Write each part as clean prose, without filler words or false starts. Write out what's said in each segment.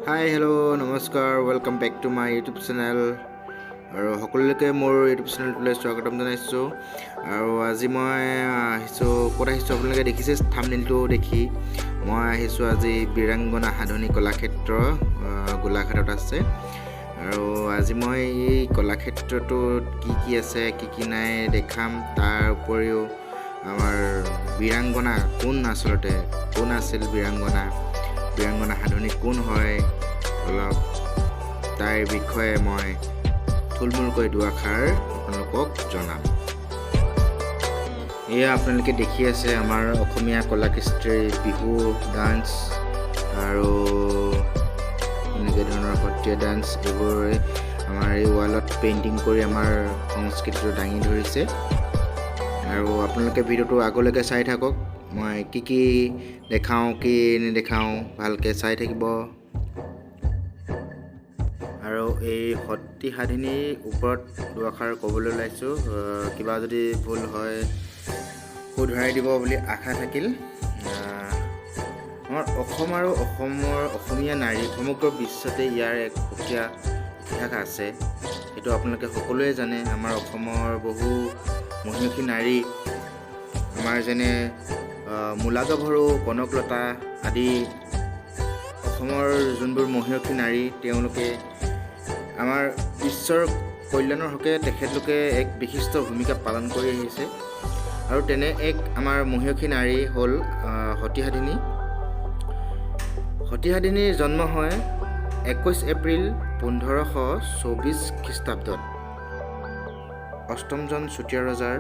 হাই hello' নমস্কাৰ welcome back to my YouTube channel আৰু সকলোকে মোৰ ইউটিউব চেনেলটোলৈ স্বাগতম জনাইছোঁ। আৰু আজি মই আহিছোঁ ক'ত আহিছোঁ আপোনালোকে দেখিছে থাম্বনেইলটো দেখি। মই আহিছোঁ আজি বীৰাংগনা সাধনী কলাক্ষেত্ৰ গোলাঘাটত আছে। আৰু আজি মই এই কলাক্ষেত্ৰটোত কি আছে কি নাই দেখাম। তাৰ উপৰিও আমাৰ বীৰাংগনা কোন আছিল বীৰাংগনা সাধনী কোন হয় অলপ তাৰ বিষয়ে মই থুলমূলকৈ দুআষাৰ আপোনালোকক জনাম। এয়া আপোনালোকে দেখি আছে আমাৰ অসমীয়া কলাকৃষ্টিৰ বিহু ডান্স আৰু এনেকৈ ধৰণৰ সত্ৰীয়া ডান্স এইবোৰে আমাৰ এই ৱালত পেইণ্টিং কৰি আমাৰ সংস্কৃতিটো দাঙি ধৰিছে। আৰু আপোনালোকে ভিডিঅ'টো আগলৈকে চাই থাকক। মই কি দেখাওঁ কি নেদেখাওঁ ভালকৈ চাই থাকিব। আৰু এই সতী সাধিনীৰ ওপৰত দুআষাৰ ক'বলৈ ওলাইছোঁ। কিবা যদি ভুল হয় শুধৰাই দিব বুলি আশা থাকিল। আমাৰ অসম আৰু অসমীয়া নাৰী সমগ্ৰ বিশ্বতে ইয়াৰ এক সুকীয়া ইতিহাস আছে। সেইটো আপোনালোকে সকলোৱে জানে। আমাৰ অসমৰ বহু মহিয়সী নাৰী আমাৰ যেনে মূলা গাভৰু, কনকলতা আদি অসমৰ যোনবোৰ মহিয়সী নাৰী তেওঁলোকে আমাৰ বিশ্বৰ কল্যাণৰ হকে তেখেতলোকে এক বিশিষ্ট ভূমিকা পালন কৰি আহিছে। আৰু তেনে এক আমাৰ মহিয়সী নাৰী হ'ল সতী সাধিনী। সতী সাধিনীৰ জন্ম হয় 21 এপ্ৰিল 1524 খ্ৰীষ্টাব্দত। অষ্টমজন চুতীয়া ৰজাৰ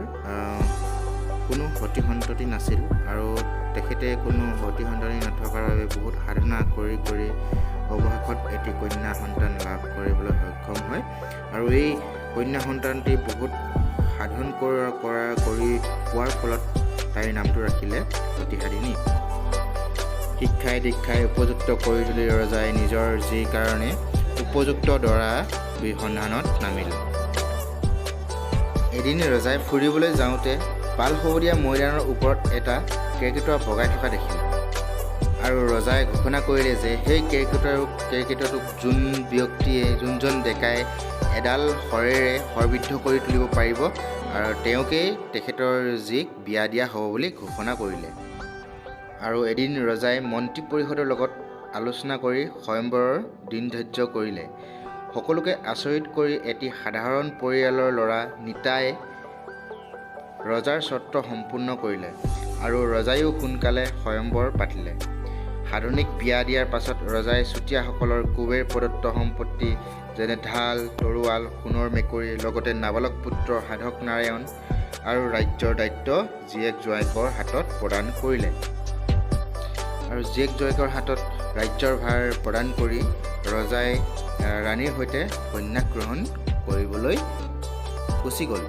কোনো সতী সন্ততি নাছিল আৰু তেখেতে কোনো সতী সন্ততি নথকাৰ বাবে বহুত সাধনা কৰি অৱশেষত এটি কন্যা সন্তান লাভ কৰিবলৈ সক্ষম হয়। আৰু এই কন্যা সন্তানটি বহুত সাধন কৰি পোৱাৰ ফলত তাইৰ নামটো ৰাখিলে সতী সাধিনী। শিক্ষাই দীক্ষাই উপযুক্ত কৰি তুলি ৰজাই নিজৰ যি কাৰণে উপযুক্ত দৰা সন্ধানত নামিল। এদিন ৰজাই ফুৰিবলৈ যাওঁতে পাল হ'বলীয়া মৈদানৰ ওপৰত এটা কেৰ্কেটুৱা বগাই থকা দেখিল। আৰু ৰজাই ঘোষণা কৰিলে যে সেই কেৰ্কেটুৱাটোক যোনজন ডেকাই এডাল শৰেৰে শৰবিদ্ধ কৰি তুলিব পাৰিব আৰু তেওঁকেই তেখেতৰ জীক বিয়া দিয়া হ'ব বুলি ঘোষণা কৰিলে। আৰু এদিন ৰজাই মন্ত্ৰী পৰিষদৰ লগত আলোচনা কৰি স্বয়ম্বৰৰ দিন ধাৰ্য কৰিলে। সকলোকে আচৰিত কৰি এটি সাধাৰণ পৰিয়ালৰ ল'ৰা নিতাই ৰজাৰ চৰ্ত সম্পূৰ্ণ কৰিলে আৰু ৰজাইও সোনকালে স্বয়ম্বৰ পাতিলে। সাধনীক বিয়া দিয়াৰ পাছত ৰজাই চুতীয়াসকলৰ কুবেৰ প্ৰদত্ত সম্পত্তি যেনে ঢাল, তৰোৱাল, সোণৰ মেকুৰী লগতে নাবালক পুত্ৰ সাধক নাৰায়ণ আৰু ৰাজ্যৰ দায়িত্ব জীয়েক জোঁৱায়েকৰ হাতত প্ৰদান কৰিলে। আৰু জীয়েক জোঁৱায়েকৰ হাতত ৰাজ্যৰ ভাৰ প্ৰদান কৰি ৰজাই ৰাণীৰ সৈতে সন্ন্যাস গ্ৰহণ কৰিবলৈ গুচি গ'ল।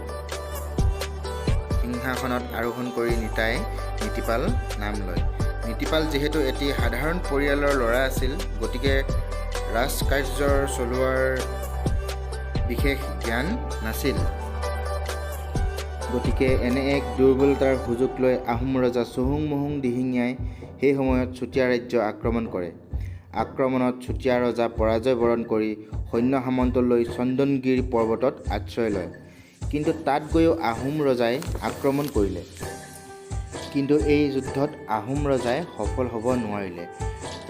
সিংহাসনত আৰোহণ কৰি নিতাই নীতিপাল নাম লয়। নীতিপাল যিহেতু এটি সাধাৰণ পৰিয়ালৰ ল'ৰা আছিল, গতিকে ৰাজকাৰ্য চলোৱাৰ বিশেষ জ্ঞান নাছিল। গতিকে এনে এক দুৰ্বলতাৰ সুযোগ লৈ আহোম ৰজা চহুং-মহুং দিহিঙীয়াই সেই সময়ত চুতীয়া ৰাজ্য আক্ৰমণ কৰে। আক্ৰমণত চুতীয়া ৰজা পৰাজয় বৰণ কৰি সৈন্য সামন্ত লৈ চন্দনগিৰি পৰ্বতত আশ্ৰয় লয়। কিন্তু তাত গৈও আহোম ৰজাই আক্ৰমণ কৰিলে। কিন্তু এই যুদ্ধত আহোম ৰজাই সফল হ'ব নোৱাৰিলে।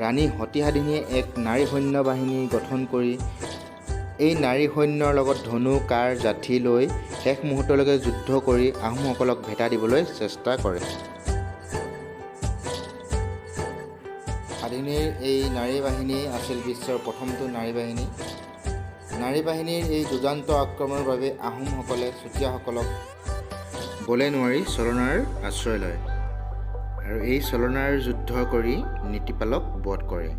ৰাণী সতী সাধিনীয়ে এক নাৰী সৈন্য বাহিনী গঠন কৰি এই নাৰী সৈন্যৰ লগত ধনু কাঁড় যাঠি লৈ শেষ মুহূৰ্তলৈকে যুদ্ধ কৰি আহোমসকলক ভেটা দিবলৈ চেষ্টা কৰে। সাধিনীৰ এই নাৰী বাহিনী আছিল বিশ্বৰ প্ৰথমটো নাৰী বাহিনী। নাৰী বাহিনীৰ এই দুৰ্দান্ত আক্ৰমণৰ বাবে আহোমসকলে চুতীয়াসকলক বলে নোৱাৰি চলনাৰ আশ্ৰয় লয় আৰু এই চলনাৰ যুদ্ধ কৰি নীতিপালক বধ কৰে।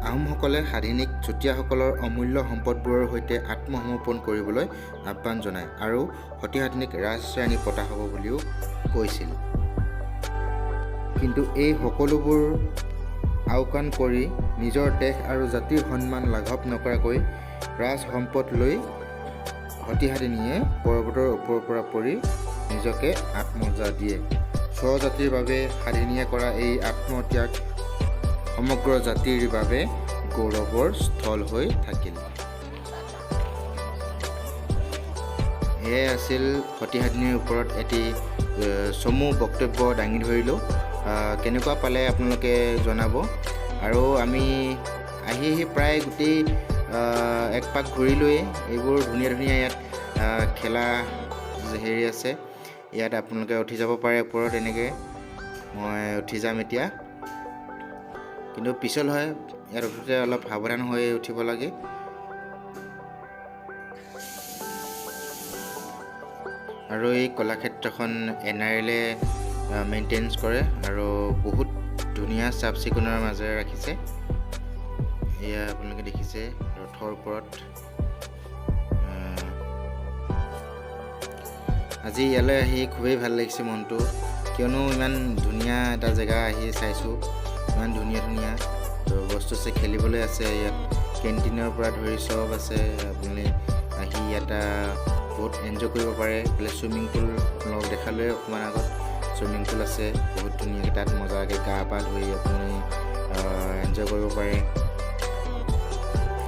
আহোমসকলে সাধিনীক চুতীয়াসকলৰ অমূল্য সম্পদবোৰৰ সৈতে আত্মসমৰ্পণ কৰিবলৈ আহ্বান জনায় আৰু সতী সাধিনীক ৰাজৰাণী পতা হ'ব বুলিও কৈছিল। কিন্তু এই সকলোবোৰ আওকাণ কৰি নিজৰ দেশ আৰু জাতিৰ সন্মান লাঘৱ নকৰাকৈ ৰাজ সম্পদ লৈ সতী সাধিনীয়ে পৰ্বতৰ ওপৰৰ পৰা পৰি নিজকে আত্মহত্যা দিয়ে। স্বজাতিৰ বাবে সাধিনীয়ে কৰা এই আত্মত্যাগ সমগ্ৰ জাতিৰ বাবে গৌৰৱৰ স্থল হৈ থাকিল। এয়াই আছিল সতীসাধিনীৰ ওপৰত এটি চমু বক্তব্য দাঙি ধৰিলোঁ। কেনেকুৱা পালে আপোনালোকে জনাব। আৰু আমি আহি প্ৰায় গোটেই এক পাক ঘূৰিলোৱেই। এইবোৰ ধুনীয়া ধুনীয়া ইয়াত খেলা হেৰি আছে। ইয়াত আপোনালোকে উঠি যাব পাৰে ওপৰত এনেকৈ। মই উঠি যাম এতিয়া, কিন্তু পিছল হয়। ইয়াত উঠোঁতে অলপ সাৱধান হৈ উঠিব লাগে। আৰু এই কলাক্ষেত্ৰখন NRLে মেইনটেনেঞ্চ কৰে আৰু বহুত ধুনীয়া চাফ চিকুণৰ মাজেৰে ৰাখিছে। এয়া আপোনালোকে দেখিছে ৰথৰ ওপৰত। আজি ইয়ালৈ আহি খুবেই ভাল লাগিছে মনটো, কিয়নো ইমান ধুনীয়া এটা জেগা আহি চাইছোঁ। ইমান ধুনীয়া ধুনীয়া বস্তু আছে, খেলিবলৈ আছে ইয়াত। কেণ্টিনৰ পৰা ধৰি চব আছে। আপুনি আহি ইয়াত বহুত এনজয় কৰিব পাৰে। এইফালে চুইমিং পুল আপোনালোকক দেখালোৱে অকণমান আগত। চুইমিং পুল আছে বহুত ধুনীয়াকৈ, তাত মজাকৈ গা পা ধুই আপুনি এনজয় কৰিব পাৰে।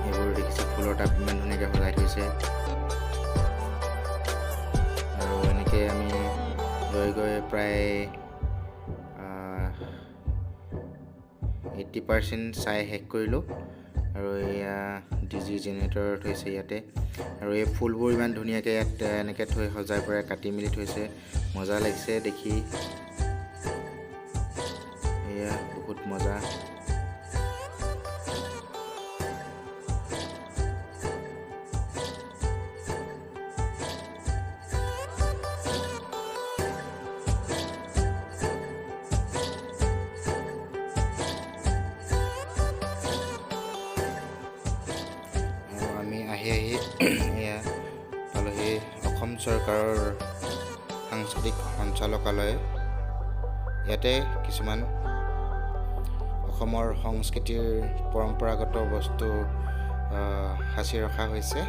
এইবোৰ দেখিছে ফুলৰ টাব ইমান ধুনীয়াকৈ সজাই থৈছে। আৰু এনেকৈ আমি গৈ গৈ প্ৰায় 80% চাই শেষ কৰিলোঁ। আৰু এয়া DG জেনেৰেটৰ থৈছে ইয়াতে। আৰু এই ফুলবোৰ ইমান ধুনীয়াকৈ ইয়াত এনেকৈ থৈ সজাই পৰাই কাটি মেলি থৈছে। মজা লাগিছে দেখি। এয়া বহুত মজা। এয়া পালোহি অসম চৰকাৰৰ সাংস্কৃতিক সঞ্চালকালয়। ইয়াতে কিছুমান অসমৰ সংস্কৃতিৰ পৰম্পৰাগত বস্তু সাঁচি ৰখা হৈছে।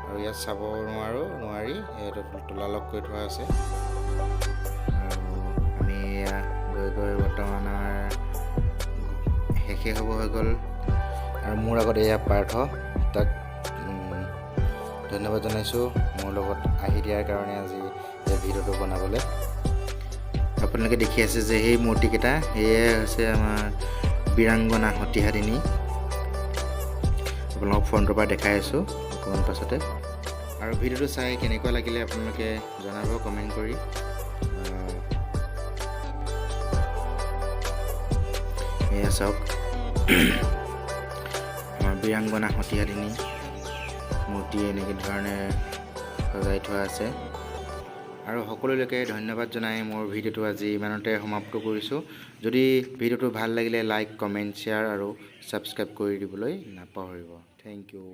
আৰু ইয়াত চাব নোৱাৰি, ইয়াত তলালক কৰি থোৱা আছে। আৰু আমি এয়া গৈ গৈ বৰ্তমান শেষেই হ'ব হৈ গ'ল। আৰু মোৰ আগত এয়া পাৰ্থ, তাক ধন্যবাদ জনাইছোঁ মোৰ লগত আহি দিয়াৰ কাৰণে আজি এই ভিডিঅ'টো বনাবলৈ। আপোনালোকে দেখি আছে যে সেই মূৰ্তিকেইটা, সেয়াই হৈছে আমাৰ বীৰাংগনা সতীসাধিনী। আপোনালোকক ফ্ৰণ্টৰ পৰা দেখাই আছোঁ অকণমান পাছতে। আৰু ভিডিঅ'টো চাই কেনেকুৱা লাগিলে আপোনালোকে জনাব কমেণ্ট কৰি। এয়া চাওক আমাৰ বীৰাংগনা সতীসাধিনী মূৰ্তি এনেকৈ ধৰণে সজাই থোৱা আছে। আৰু সকলোলৈকে ধন্যবাদ জনাই মোৰ ভিডিঅ'টো আজি ইমানতে সমাপ্ত কৰিছোঁ। যদি ভিডিঅ'টো ভাল লাগিলে লাইক, কমেণ্ট, শ্বেয়াৰ আৰু ছাবস্ক্ৰাইব কৰি দিবলৈ নাপাহৰিব। Thank U.